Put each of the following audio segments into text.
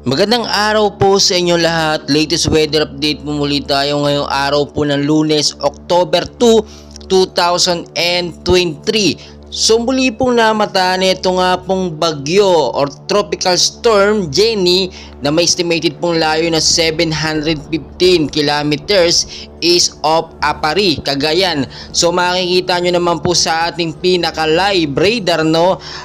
Magandang araw po sa inyo lahat. Latest weather update po muli tayo ngayong araw po ng Lunes, October 2, 2023. So muli pong namataan ito nga pong bagyo or tropical storm Jenny na may estimated pong layo na 715 kilometers east of Apari, Cagayan. So makikita nyo naman po sa ating pinaka-live radar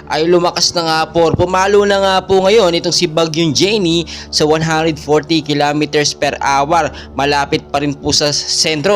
ay lumakas na nga po. Pumalo na nga po ngayon itong si Bagyong Jenny sa 140 kilometers per hour. Malapit pa rin po sa sentro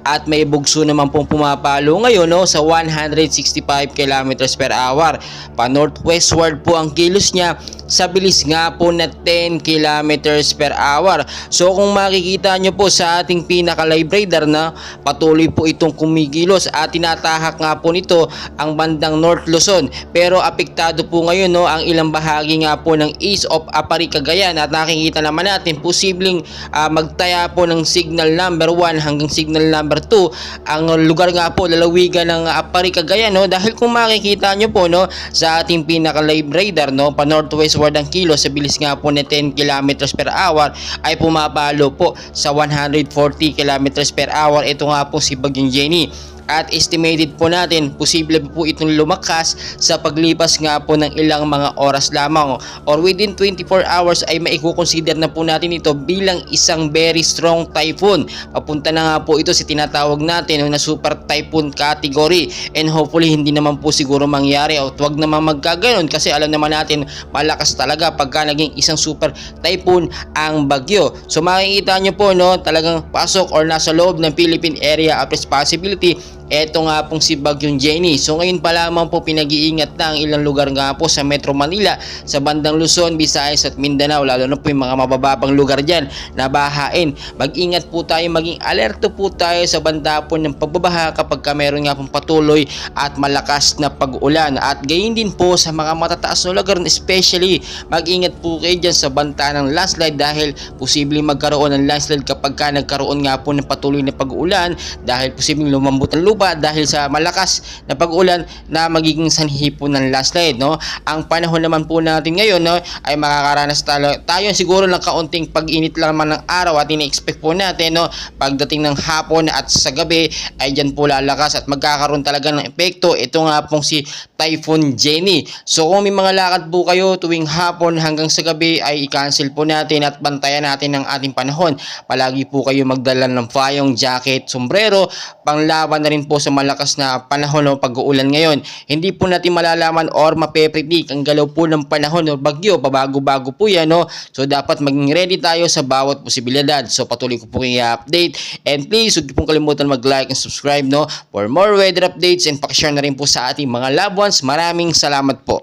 at may bugso naman pong pumapalo ngayon sa 165 kilometers per hour. Pa northwestward po ang kilos niya sa bilis nga po na 10 kilometers per hour. So kung makikita nyo po sa ating pinaka-live radar na patuloy po itong kumikilos at tinatahak nga po nito ang bandang North Luzon. Pero apektado po ngayon ang ilang bahagi nga po ng east of Apari, Cagayan, at nakikita naman natin posibleng magtaya po ng signal number 1 hanggang signal number 2 ang lugar nga po lalawigan ng Apari, Cagayan dahil kung makikita nyo po sa ating pinaka-live radar pa northwestward ang kilo sa bilis nga po na 10 kilometers per hour ay pumapalo po sa 140 kilometers per hour. Ito nga po si Bagyong Jenny. At estimated po natin, posible po itong lumakas sa paglipas nga po ng ilang mga oras lamang or within 24 hours ay maikukonsider na po natin ito bilang isang very strong typhoon. Papunta na nga po ito sa tinatawag natin na super typhoon category, and hopefully hindi naman po siguro mangyari o wag naman magkaganon kasi alam naman natin malakas talaga pagka naging isang super typhoon ang bagyo. So makikita nyo po talagang pasok or nasa loob ng Philippine Area of Responsibility. Eto nga pong si Bagyong Jenny. So ngayon pa lamang po pinag-iingat na ang ilang lugar nga po sa Metro Manila, sa bandang Luzon, Visayas at Mindanao, lalo na po yung mga mabababang lugar dyan na bahain. Mag-ingat po tayo, maging alerto po tayo sa banda po ng pagbabaha kapag meron nga pong patuloy at malakas na pag-ulan. At gayon din po sa mga matataas na lugar, especially mag-ingat po kayo dyan sa banta ng landslide dahil posibleng magkaroon ng landslide kapag nagkaroon nga po ng patuloy na pag-ulan dahil posibleng lumambot ang lupa dahil sa malakas na pag-ulan na magiging sanhi po ng landslide. Ang panahon naman po natin ngayon ay makakaranas tayo siguro ng kaunting pag-init lang naman ng araw at ini-expect po natin pagdating ng hapon at sa gabi ay dyan po lalakas at magkakaroon talaga ng epekto. Ito nga pong si Typhoon Jenny. So kung may mga lakad po kayo tuwing hapon hanggang sa gabi ay i-cancel po natin at bantayan natin ang ating panahon. Palagi po kayo magdala ng payong, jacket, sombrero, panglaban na rin po sa malakas na panahon o pag-uulan ngayon. Hindi po natin malalaman or mapepredict ang galaw po ng panahon o bagyo. Pabago-bago po yan. So dapat maging ready tayo sa bawat posibilidad. So patuloy ko po kayo i-update. And please, huwag pong kalimutan mag-like and subscribe for more weather updates, and pakishare na rin po sa ating mga loved ones. Maraming salamat po.